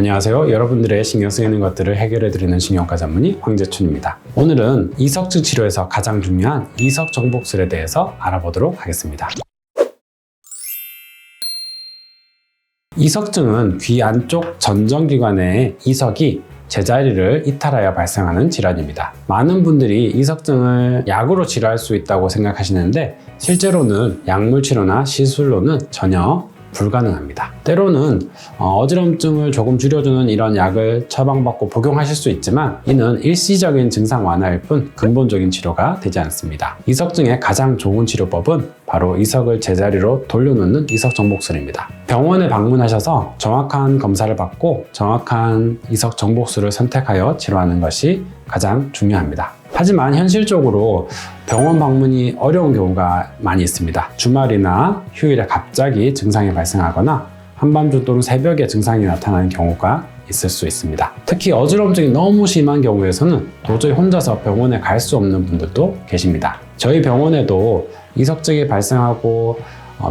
안녕하세요. 여러분들의 신경 쓰이는 것들을 해결해드리는 신경과 전문의 황재춘입니다. 오늘은 이석증 치료에서 가장 중요한 이석정복술에 대해서 알아보도록 하겠습니다. 이석증은 귀 안쪽 전정기관의 이석이 제자리를 이탈하여 발생하는 질환입니다. 많은 분들이 이석증을 약으로 치료할 수 있다고 생각하시는데 실제로는 약물 치료나 시술로는 전혀 불가능합니다. 때로는 어지럼증을 조금 줄여주는 이런 약을 처방받고 복용하실 수 있지만 이는 일시적인 증상 완화일 뿐 근본적인 치료가 되지 않습니다. 이석증의 가장 좋은 치료법은 바로 이석을 제자리로 돌려놓는 이석정복술입니다. 병원에 방문하셔서 정확한 검사를 받고 정확한 이석정복술을 선택하여 치료하는 것이 가장 중요합니다. 하지만 현실적으로 병원 방문이 어려운 경우가 많이 있습니다. 주말이나 휴일에 갑자기 증상이 발생하거나 한밤중 또는 새벽에 증상이 나타나는 경우가 있을 수 있습니다. 특히 어지럼증이 너무 심한 경우에서는 도저히 혼자서 병원에 갈 수 없는 분들도 계십니다. 저희 병원에도 이석증이 발생하고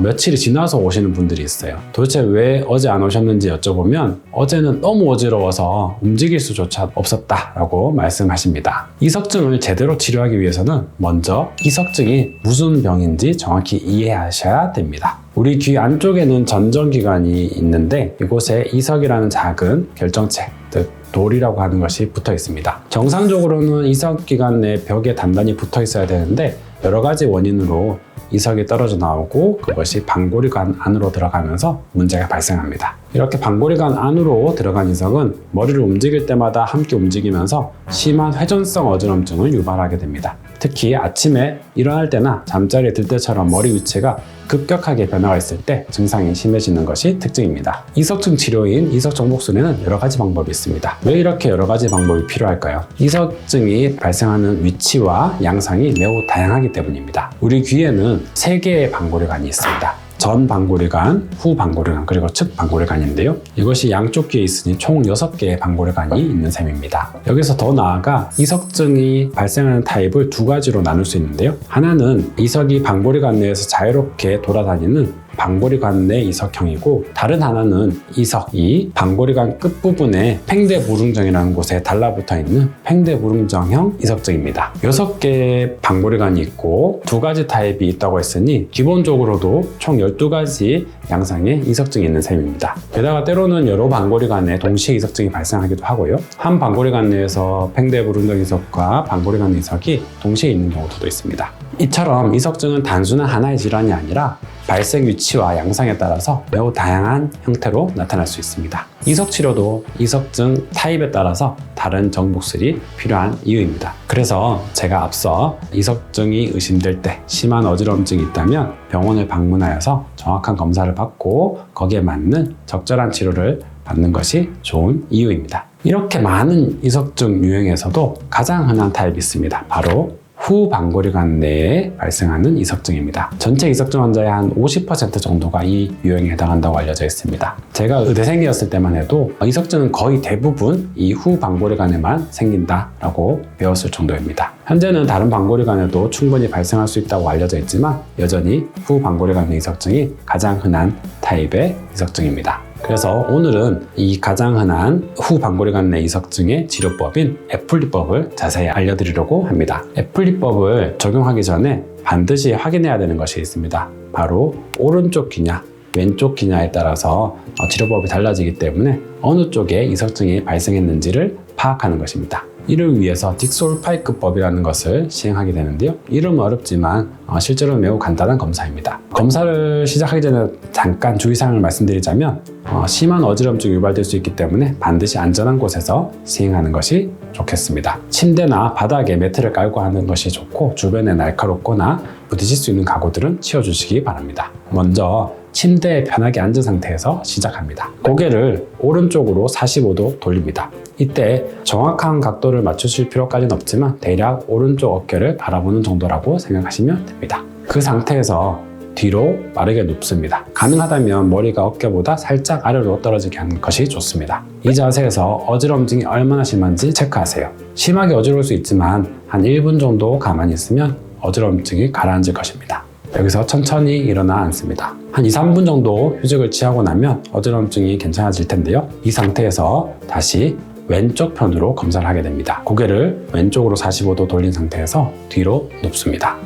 며칠이 지나서 오시는 분들이 있어요. 도대체 왜 어제 안 오셨는지 여쭤보면 어제는 너무 어지러워서 움직일 수조차 없었다라고 말씀하십니다. 이석증을 제대로 치료하기 위해서는 먼저 이석증이 무슨 병인지 정확히 이해하셔야 됩니다. 우리 귀 안쪽에는 전정기관이 있는데 이곳에 이석이라는 작은 결정체, 즉 돌이라고 하는 것이 붙어 있습니다. 정상적으로는 이석기관 내 벽에 단단히 붙어 있어야 되는데 여러 가지 원인으로 이석이 떨어져 나오고 그것이 방골이관 안으로 들어가면서 문제가 발생합니다. 이렇게 방골이관 안으로 들어간 이석은 머리를 움직일 때마다 함께 움직이면서 심한 회전성 어지럼증을 유발하게 됩니다. 특히 아침에 일어날 때나 잠자리에 들 때처럼 머리 위치가 급격하게 변화가 있을 때 증상이 심해지는 것이 특징입니다. 이석증 치료인 이석정복술에는 여러 가지 방법이 있습니다. 왜 이렇게 여러 가지 방법이 필요할까요? 이석증이 발생하는 위치와 양상이 매우 다양하기 때문입니다. 우리 귀에는 3개의 방골이관이 있습니다. 전 방골이관, 후 방골이관, 그리고 측 방골이관인데요. 이것이 양쪽 귀에 있으니 총 6개의 방골이관이 있는 셈입니다. 여기서 더 나아가 이석증이 발생하는 타입을 2가지로 나눌 수 있는데요. 하나는 이석이 방골이관 내에서 자유롭게 돌아다니는 방골이관 내 이석형이고 다른 하나는 이석이 방골이관 끝부분에 팽대무릉정이라는 곳에 달라붙어 있는 팽대무릉정형 이석증입니다. 6개의 방골이관이 있고 2가지 타입이 있다고 했으니 기본적으로도 총 12가지 양상의 이석증이 있는 셈입니다. 게다가 때로는 여러 방골이관에 동시에 이석증이 발생하기도 하고요. 한 방골이관 내에서 팽대무릉정 이석과 방골이관 이석이 동시에 있는 경우도 있습니다. 이처럼 이석증은 단순한 하나의 질환이 아니라 발생 위치와 양상에 따라서 매우 다양한 형태로 나타날 수 있습니다. 이석 치료도 이석증 타입에 따라서 다른 정복술이 필요한 이유입니다. 그래서 제가 앞서 이석증이 의심될 때 심한 어지럼증이 있다면 병원을 방문하여서 정확한 검사를 받고 거기에 맞는 적절한 치료를 받는 것이 좋은 이유입니다. 이렇게 많은 이석증 유형에서도 가장 흔한 타입이 있습니다. 바로 후 방골이관 내에 발생하는 이석증입니다. 전체 이석증 환자의 한 50% 정도가 이 유형에 해당한다고 알려져 있습니다. 제가 의대생이었을 때만 해도 이석증은 거의 대부분 이 후 방골이관에만 생긴다라고 배웠을 정도입니다. 현재는 다른 방골이관에도 충분히 발생할 수 있다고 알려져 있지만 여전히 후 방골이관 내 이석증이 가장 흔한 타입의 이석증입니다. 그래서 오늘은 이 가장 흔한 후 방골이관 내 이석증의 치료법인 애플리법을 자세히 알려드리려고 합니다. 애플리법을 적용하기 전에 반드시 확인해야 되는 것이 있습니다. 바로 오른쪽 귀냐, 왼쪽 귀냐에 따라서 치료법이 달라지기 때문에 어느 쪽에 이석증이 발생했는지를 파악하는 것입니다. 이를 위해서 딕솔파이크법이라는 것을 시행하게 되는데요. 이름은 어렵지만 실제로 매우 간단한 검사입니다. 검사를 시작하기 전에 잠깐 주의사항을 말씀드리자면 심한 어지럼증이 유발될 수 있기 때문에 반드시 안전한 곳에서 시행하는 것이 좋겠습니다. 침대나 바닥에 매트를 깔고 하는 것이 좋고 주변에 날카롭거나 부딪힐 수 있는 가구들은 치워주시기 바랍니다. 먼저 침대에 편하게 앉은 상태에서 시작합니다. 고개를 오른쪽으로 45도 돌립니다. 이때 정확한 각도를 맞추실 필요까지는 없지만 대략 오른쪽 어깨를 바라보는 정도라고 생각하시면 됩니다. 그 상태에서 뒤로 빠르게 눕습니다. 가능하다면 머리가 어깨보다 살짝 아래로 떨어지게 하는 것이 좋습니다. 이 자세에서 어지럼증이 얼마나 심한지 체크하세요. 심하게 어지러울 수 있지만 한 1분 정도 가만히 있으면 어지럼증이 가라앉을 것입니다. 여기서 천천히 일어나 앉습니다. 한 2, 3분 정도 휴식을 취하고 나면 어지럼증이 괜찮아질 텐데요. 이 상태에서 다시 왼쪽 편으로 검사를 하게 됩니다. 고개를 왼쪽으로 45도 돌린 상태에서 뒤로 눕습니다.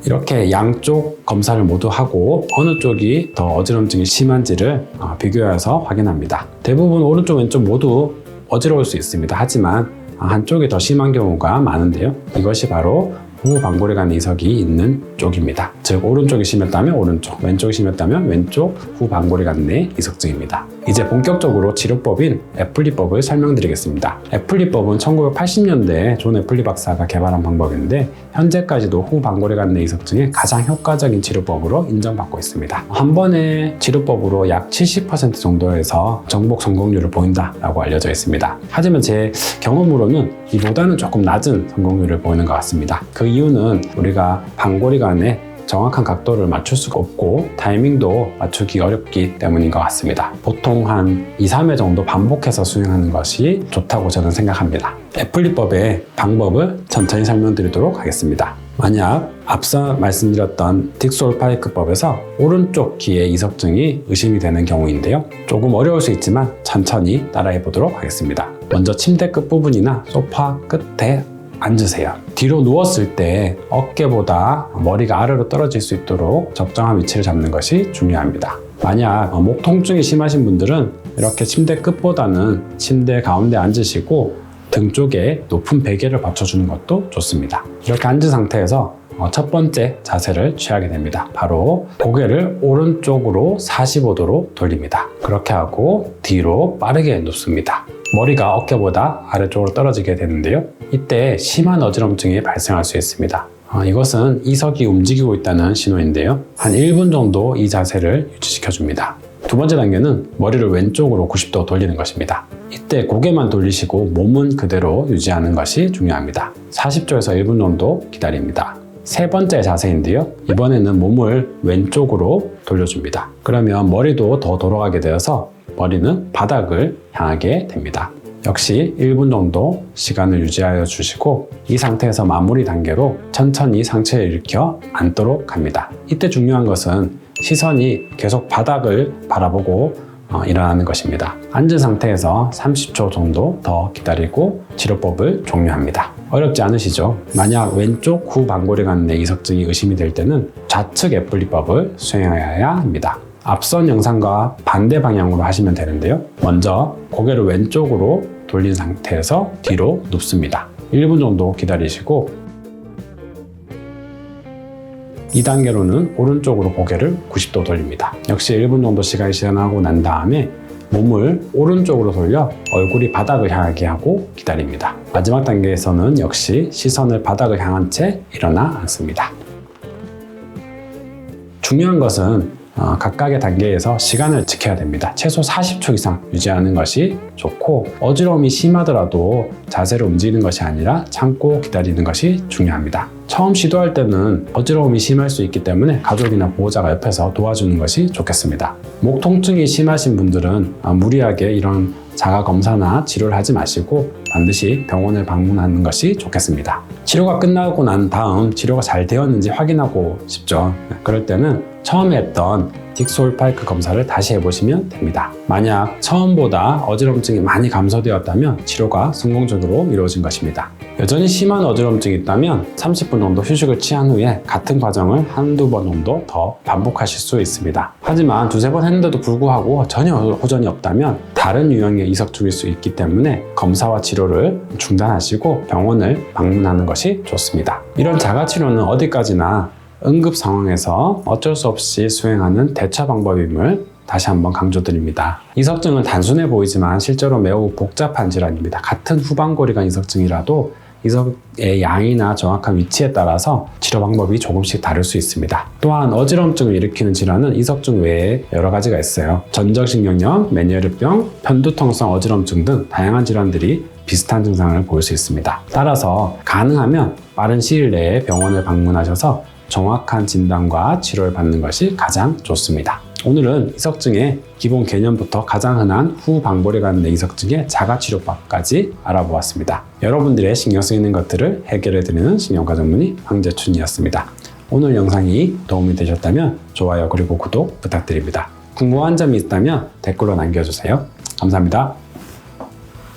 이렇게 양쪽 검사를 모두 하고 어느 쪽이 더 어지럼증이 심한지를 비교해서 확인합니다. 대부분 오른쪽 왼쪽 모두 어지러울 수 있습니다. 하지만 한쪽이 더 심한 경우가 많은데요. 이것이 바로 후방골이 간의 이석이 있는 쪽입니다. 즉 오른쪽이 심했다면 오른쪽, 왼쪽이 심했다면 왼쪽 후방골이 간의 이석증입니다. 이제 본격적으로 치료법인 애플리법을 설명드리겠습니다. 애플리법은 1980년대에 존 애플리 박사가 개발한 방법인데 현재까지도 후방골이 간의 이석증의 가장 효과적인 치료법으로 인정받고 있습니다. 한 번의 치료법으로 약 70% 정도에서 정복 성공률을 보인다라고 알려져 있습니다. 하지만 제 경험으로는 이보다는 조금 낮은 성공률을 보이는 것 같습니다. 그 이유는 우리가 방골이 간에 정확한 각도를 맞출 수가 없고 타이밍도 맞추기 어렵기 때문인 것 같습니다. 보통 한 2, 3회 정도 반복해서 수행하는 것이 좋다고 저는 생각합니다. 애플리법의 방법을 천천히 설명드리도록 하겠습니다. 만약 앞서 말씀드렸던 딕솔파이크법에서 오른쪽 귀에 이석증이 의심이 되는 경우인데요. 조금 어려울 수 있지만 천천히 따라해 보도록 하겠습니다. 먼저 침대 끝부분이나 소파 끝에 앉으세요. 뒤로 누웠을 때 어깨보다 머리가 아래로 떨어질 수 있도록 적정한 위치를 잡는 것이 중요합니다. 만약 목 통증이 심하신 분들은 이렇게 침대 끝보다는 침대 가운데 앉으시고 등 쪽에 높은 베개를 받쳐주는 것도 좋습니다. 이렇게 앉은 상태에서 첫 번째 자세를 취하게 됩니다. 바로 고개를 오른쪽으로 45도로 돌립니다. 그렇게 하고 뒤로 빠르게 눕습니다. 머리가 어깨보다 아래쪽으로 떨어지게 되는데요. 이때 심한 어지럼증이 발생할 수 있습니다. 이것은 이석이 움직이고 있다는 신호인데요. 한 1분 정도 이 자세를 유지시켜줍니다. 두 번째 단계는 머리를 왼쪽으로 90도 돌리는 것입니다. 이때 고개만 돌리시고 몸은 그대로 유지하는 것이 중요합니다. 40초에서 1분 정도 기다립니다. 세 번째 자세인데요. 이번에는 몸을 왼쪽으로 돌려줍니다. 그러면 머리도 더 돌아가게 되어서 머리는 바닥을 향하게 됩니다. 역시 1분 정도 시간을 유지하여 주시고 이 상태에서 마무리 단계로 천천히 상체를 일으켜 앉도록 합니다. 이때 중요한 것은 시선이 계속 바닥을 바라보고 일어나는 것입니다. 앉은 상태에서 30초 정도 더 기다리고 치료법을 종료합니다. 어렵지 않으시죠? 만약 왼쪽 후방골이 간의 이석증이 의심이 될 때는 좌측 애플리법을 수행해야 합니다. 앞선 영상과 반대 방향으로 하시면 되는데요. 먼저 고개를 왼쪽으로 돌린 상태에서 뒤로 눕습니다. 1분 정도 기다리시고 2단계로는 오른쪽으로 고개를 90도 돌립니다. 역시 1분 정도 시간이 지나고 난 다음에 몸을 오른쪽으로 돌려 얼굴이 바닥을 향하게 하고 기다립니다. 마지막 단계에서는 역시 시선을 바닥을 향한 채 일어나 앉습니다. 중요한 것은 각각의 단계에서 시간을 지켜야 됩니다. 최소 40초 이상 유지하는 것이 좋고 어지러움이 심하더라도 자세를 움직이는 것이 아니라 참고 기다리는 것이 중요합니다. 처음 시도할 때는 어지러움이 심할 수 있기 때문에 가족이나 보호자가 옆에서 도와주는 것이 좋겠습니다. 목 통증이 심하신 분들은 무리하게 이런 자가 검사나 치료를 하지 마시고 반드시 병원을 방문하는 것이 좋겠습니다. 치료가 끝나고 난 다음 치료가 잘 되었는지 확인하고 싶죠. 그럴 때는 처음에 했던 딕솔파이크 검사를 다시 해보시면 됩니다. 만약 처음보다 어지럼증이 많이 감소되었다면 치료가 성공적으로 이루어진 것입니다. 여전히 심한 어지럼증이 있다면 30분 정도 휴식을 취한 후에 같은 과정을 한두 번 정도 더 반복하실 수 있습니다. 하지만 두세 번 했는데도 불구하고 전혀 호전이 없다면 다른 유형의 이석증일 수 있기 때문에 검사와 치료를 중단하시고 병원을 방문하는 것이 좋습니다. 이런 자가치료는 어디까지나 응급 상황에서 어쩔 수 없이 수행하는 대처 방법임을 다시 한번 강조드립니다. 이석증은 단순해 보이지만 실제로 매우 복잡한 질환입니다. 같은 후방골이간 이석증이라도 이석의 양이나 정확한 위치에 따라서 치료 방법이 조금씩 다를 수 있습니다. 또한 어지럼증을 일으키는 질환은 이석증 외에 여러 가지가 있어요. 전정신경염, 메니에르병, 편두통성 어지럼증 등 다양한 질환들이 비슷한 증상을 보일 수 있습니다. 따라서 가능하면 빠른 시일 내에 병원을 방문하셔서 정확한 진단과 치료를 받는 것이 가장 좋습니다. 오늘은 이석증의 기본 개념부터 가장 흔한 후방벌이 가는 이석증의 자가치료법까지 알아보았습니다. 여러분들의 신경 쓰이는 것들을 해결해드리는 신경과 전문의 황재춘이었습니다. 오늘 영상이 도움이 되셨다면 좋아요 그리고 구독 부탁드립니다. 궁금한 점이 있다면 댓글로 남겨주세요. 감사합니다.